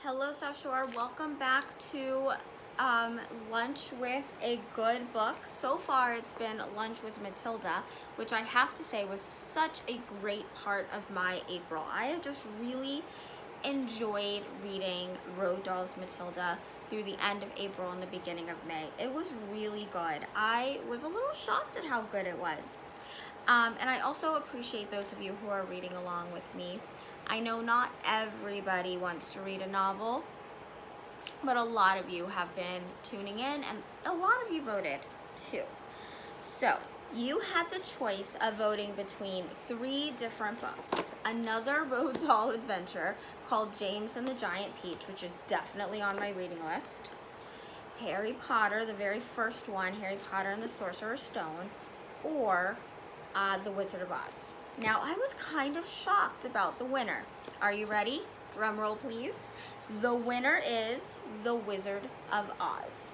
Hello, South Shore. Welcome back to Lunch with a Good Book. So far, it's been Lunch with Matilda, which I have to say was such a great part of my April. I have just really enjoyed reading Roald Dahl's Matilda through the end of April and the beginning of May. It was really good. I was a little shocked at how good it was. And I also appreciate those of you who are reading along with me. I know not everybody wants to read a novel, but a lot of you have been tuning in, and a lot of you voted too. So you had the choice of voting between three different books. Another Roald Dahl adventure called James and the Giant Peach, which is definitely on my reading list. Harry Potter, the very first one, Harry Potter and the Sorcerer's Stone, or The Wizard of Oz. Now, I was kind of shocked about the winner. Are you ready? Drum roll, please. The winner is The Wizard of Oz.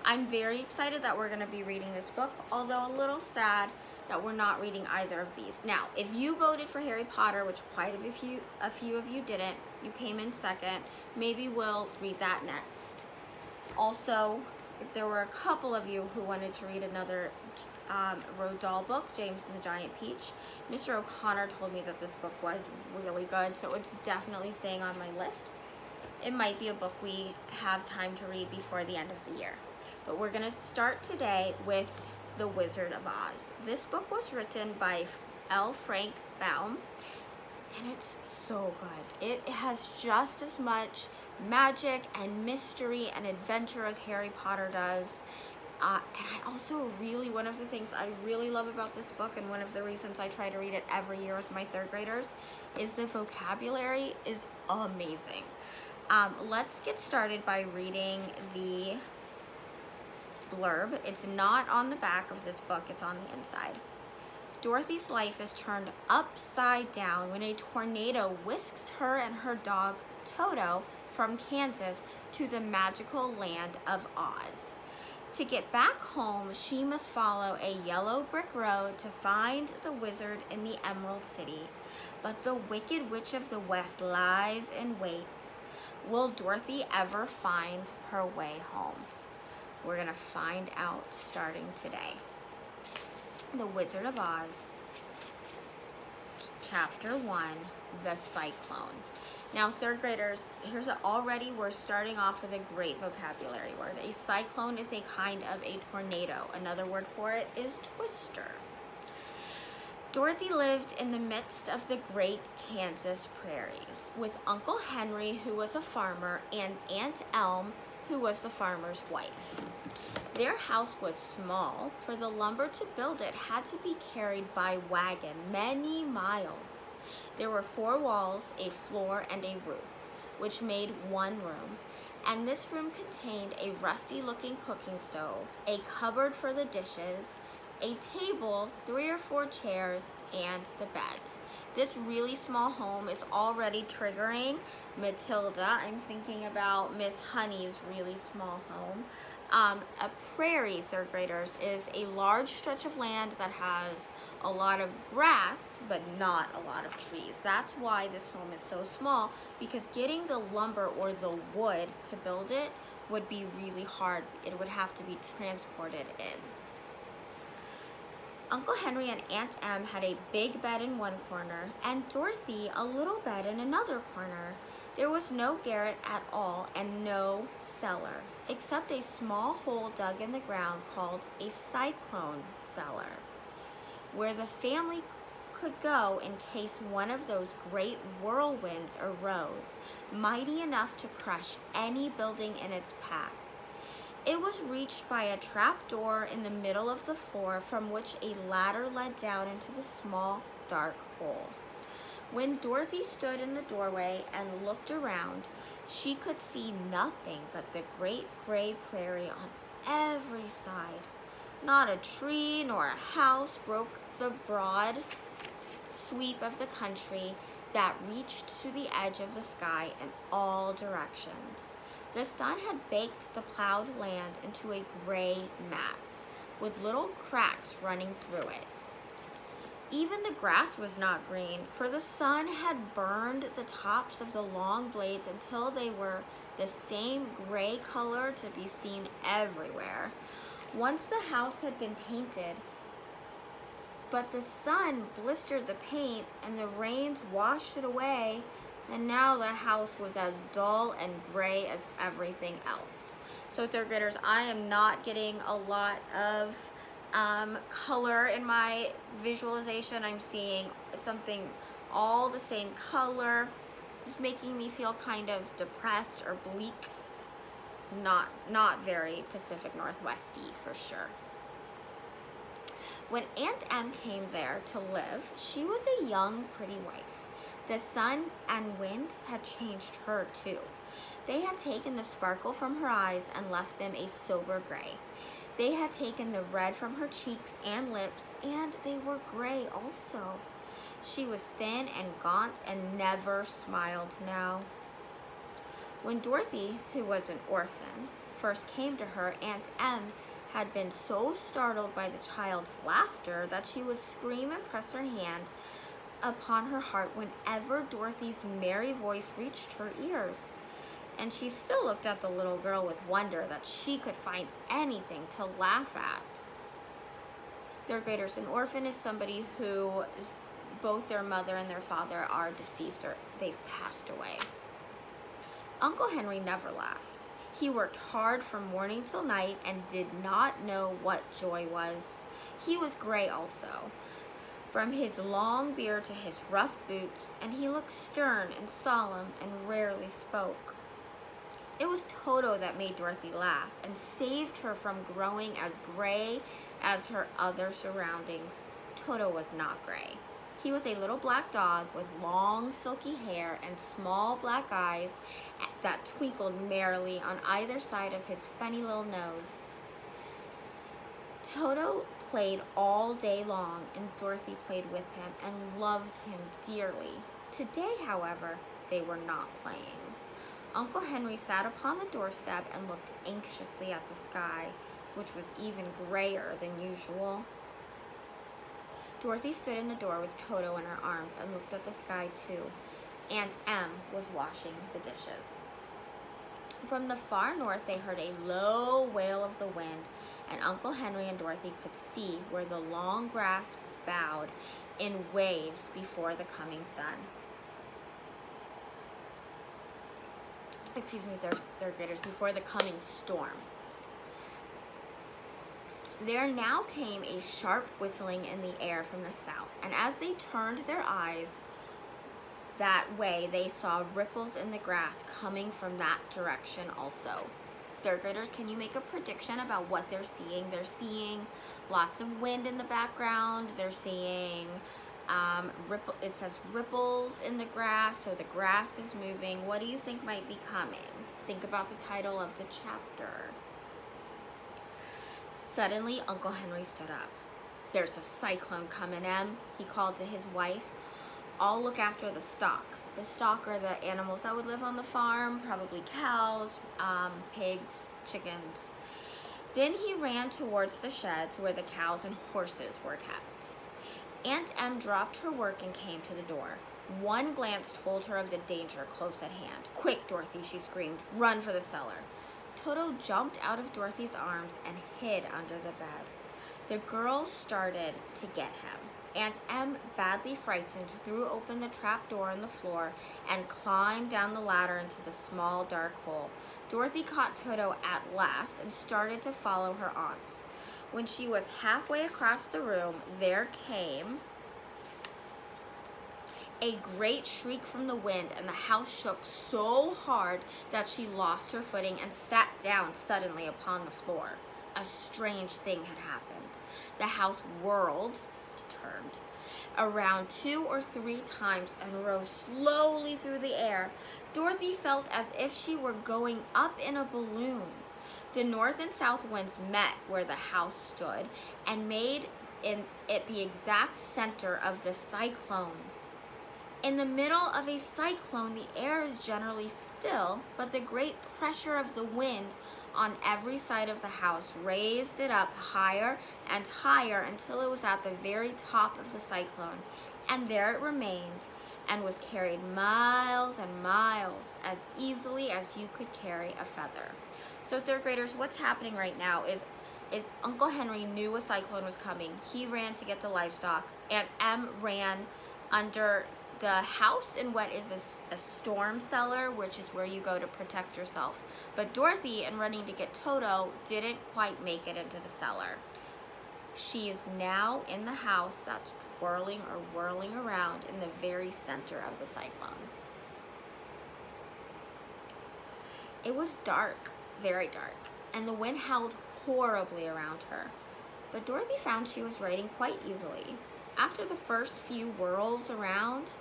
I'm very excited that we're going to be reading this book, although a little sad that we're not reading either of these. Now, if you voted for Harry Potter, which quite a few of you didn't, you came in second, maybe we'll read that next. Also, if there were a couple of you who wanted to read another Roald Dahl book, James and the Giant Peach, Mr. O'Connor told me that this book was really good, so it's definitely staying on my list. It might be a book we have time to read before the end of the year. But we're going to start today with The Wizard of Oz. This book was written by L. Frank Baum, and it's so good. It has just as much magic and mystery and adventure as Harry Potter does. And I also one of the things I really love about this book, and one of the reasons I try to read it every year with my third graders, is the vocabulary is amazing. Let's get started by reading the blurb. It's not on the back of this book, it's on the inside. Dorothy's life is turned upside down when a tornado whisks her and her dog, Toto, from Kansas to the magical land of Oz. To get back home, she must follow a yellow brick road to find the wizard in the Emerald City. But the Wicked Witch of the West lies in wait. Will Dorothy ever find her way home? We're going to find out starting today. The Wizard of Oz, Chapter 1, The Cyclone. Now, third graders, already we're starting off with a great vocabulary word. A cyclone is a kind of a tornado. Another word for it is twister. Dorothy lived in the midst of the great Kansas prairies with Uncle Henry, who was a farmer, and Aunt Elm, who was the farmer's wife. Their house was small, for the lumber to build it had to be carried by wagon many miles. There were 4 walls, a floor, and a roof, which made one room, and this room contained a rusty-looking cooking stove, a cupboard for the dishes, a table, 3 or 4 chairs, and the beds. This really small home is already triggering Matilda. I'm thinking about Miss Honey's really small home. A prairie, third graders, is a large stretch of land that has a lot of grass, but not a lot of trees. That's why this home is so small, because getting the lumber or the wood to build it would be really hard. It would have to be transported in. Uncle Henry and Aunt Em had a big bed in one corner, and Dorothy a little bed in another corner. There was no garret at all and no cellar, except a small hole dug in the ground called a cyclone cellar, where the family could go in case one of those great whirlwinds arose, mighty enough to crush any building in its path. It was reached by a trap door in the middle of the floor, from which a ladder led down into the small, dark hole. When Dorothy stood in the doorway and looked around, she could see nothing but the great gray prairie on every side. Not a tree nor a house broke the broad sweep of the country that reached to the edge of the sky in all directions. The sun had baked the plowed land into a gray mass, with little cracks running through it. Even the grass was not green, for the sun had burned the tops of the long blades until they were the same gray color to be seen everywhere. Once the house had been painted, but the sun blistered the paint and the rains washed it away, and now the house was as dull and gray as everything else. So third graders, I am not getting a lot of color in my visualization. I'm seeing something all the same color, just making me feel kind of depressed or bleak. Not very Pacific Northwesty for sure. When Aunt Em came there to live, she was a young, pretty wife. The sun and wind had changed her too. They had taken the sparkle from her eyes and left them a sober gray. They had taken the red from her cheeks and lips, and they were gray also. She was thin and gaunt and never smiled now. When Dorothy, who was an orphan, first came to her, Aunt Em had been so startled by the child's laughter that she would scream and press her hand upon her heart whenever Dorothy's merry voice reached her ears. And she still looked at the little girl with wonder that she could find anything to laugh at. Third graders, an orphan is somebody who both their mother and their father are deceased or they've passed away. Uncle Henry never laughed. He worked hard from morning till night and did not know what joy was. He was gray also, from his long beard to his rough boots, and he looked stern and solemn and rarely spoke. It was Toto that made Dorothy laugh and saved her from growing as gray as her other surroundings. Toto was not gray. He was a little black dog with long silky hair and small black eyes that twinkled merrily on either side of his funny little nose. Toto played all day long, and Dorothy played with him and loved him dearly. Today, however, they were not playing. Uncle Henry sat upon the doorstep and looked anxiously at the sky, which was even grayer than usual. Dorothy stood in the door with Toto in her arms and looked at the sky too. Aunt Em was washing the dishes. From the far north they heard a low wail of the wind, and Uncle Henry and Dorothy could see where the long grass bowed in waves before the coming sun. Third graders, before the coming storm. There now came a sharp whistling in the air from the south, and as they turned their eyes that way, they saw ripples in the grass coming from that direction also. Third graders, can you make a prediction about what they're seeing? They're seeing lots of wind in the background. They're seeing it says ripples in the grass, so the grass is moving. What do you think might be coming? Think about the title of the chapter. Suddenly, Uncle Henry stood up. "There's a cyclone coming, Em," he called to his wife. "I'll look after the stock." The stock are the animals that would live on the farm, probably cows, pigs, chickens. Then he ran towards the sheds where the cows and horses were kept. Aunt Em dropped her work and came to the door. One glance told her of the danger close at hand. "Quick, Dorothy," she screamed. "Run for the cellar." Toto jumped out of Dorothy's arms and hid under the bed. The girls started to get him. Aunt Em, badly frightened, threw open the trap door in the floor and climbed down the ladder into the small dark hole. Dorothy caught Toto at last and started to follow her aunt. When she was halfway across the room, there came a great shriek from the wind, and the house shook so hard that she lost her footing and sat down suddenly upon the floor. A strange thing had happened. The house turned around 2 or 3 times and rose slowly through the air. Dorothy felt as if she were going up in a balloon. The north and south winds met where the house stood and made it the exact center of the cyclone. In the middle of a cyclone, the air is generally still, but the great pressure of the wind on every side of the house, raised it up higher and higher until it was at the very top of the cyclone. And there it remained and was carried miles and miles as easily as you could carry a feather. So third graders, what's happening right now is Uncle Henry knew a cyclone was coming. He ran to get the livestock. Aunt Em ran under the house in what is a storm cellar, which is where you go to protect yourself. But Dorothy, in running to get Toto, didn't quite make it into the cellar. She is now in the house that's twirling or whirling around in the very center of the cyclone. It was dark, very dark, and the wind howled horribly around her. But Dorothy found she was riding quite easily. After the first few whirls around,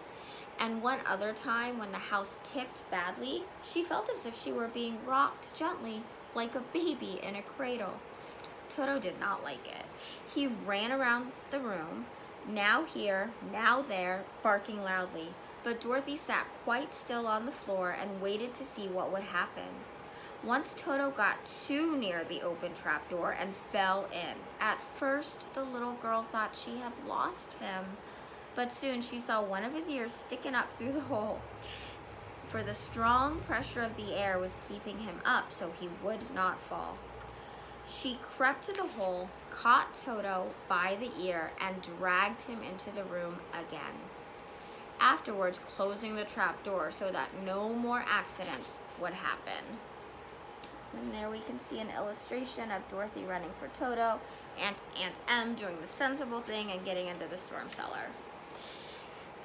and one other time when the house tipped badly, she felt as if she were being rocked gently, like a baby in a cradle. Toto did not like it. He ran around the room, now here, now there, barking loudly. But Dorothy sat quite still on the floor and waited to see what would happen. Once Toto got too near the open trapdoor and fell in. At first, the little girl thought she had lost him, but soon she saw one of his ears sticking up through the hole. For the strong pressure of the air was keeping him up so he would not fall. She crept to the hole, caught Toto by the ear, and dragged him into the room again. Afterwards, closing the trap door so that no more accidents would happen. And there we can see an illustration of Dorothy running for Toto and Aunt Em doing the sensible thing and getting into the storm cellar.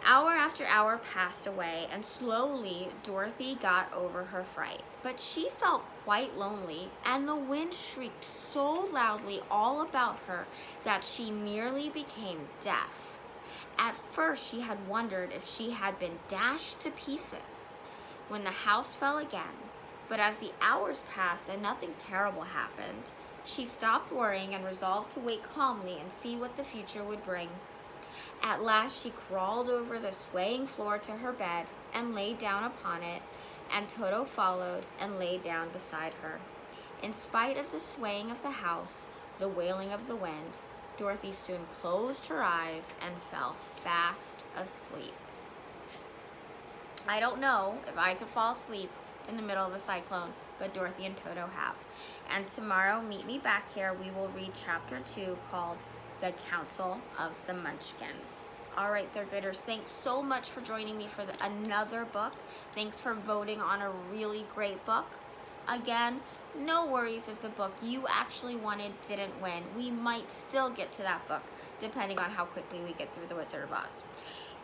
Hour after hour passed away, and slowly Dorothy got over her fright. But she felt quite lonely, and the wind shrieked so loudly all about her that she nearly became deaf. At first she had wondered if she had been dashed to pieces when the house fell again. But as the hours passed and nothing terrible happened, she stopped worrying and resolved to wait calmly and see what the future would bring. At last she crawled over the swaying floor to her bed and lay down upon it, and Toto followed and lay down beside her. In spite of the swaying of the house, the wailing of the wind, Dorothy soon closed her eyes and fell fast asleep. I don't know if I could fall asleep in the middle of a cyclone, but Dorothy and Toto have. And tomorrow, meet me back here. We will read chapter 2 called The Council of the Munchkins. All right, third graders, thanks so much for joining me for another book. Thanks for voting on a really great book. Again, no worries if the book you actually wanted didn't win. We might still get to that book, depending on how quickly we get through The Wizard of Oz.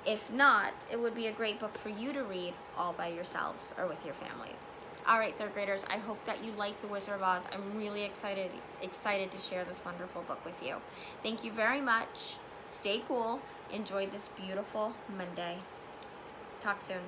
If not, it would be a great book for you to read all by yourselves or with your families. All right, third graders, I hope that you like The Wizard of Oz. I'm really excited to share this wonderful book with you. Thank you very much. Stay cool. Enjoy this beautiful Monday. Talk soon.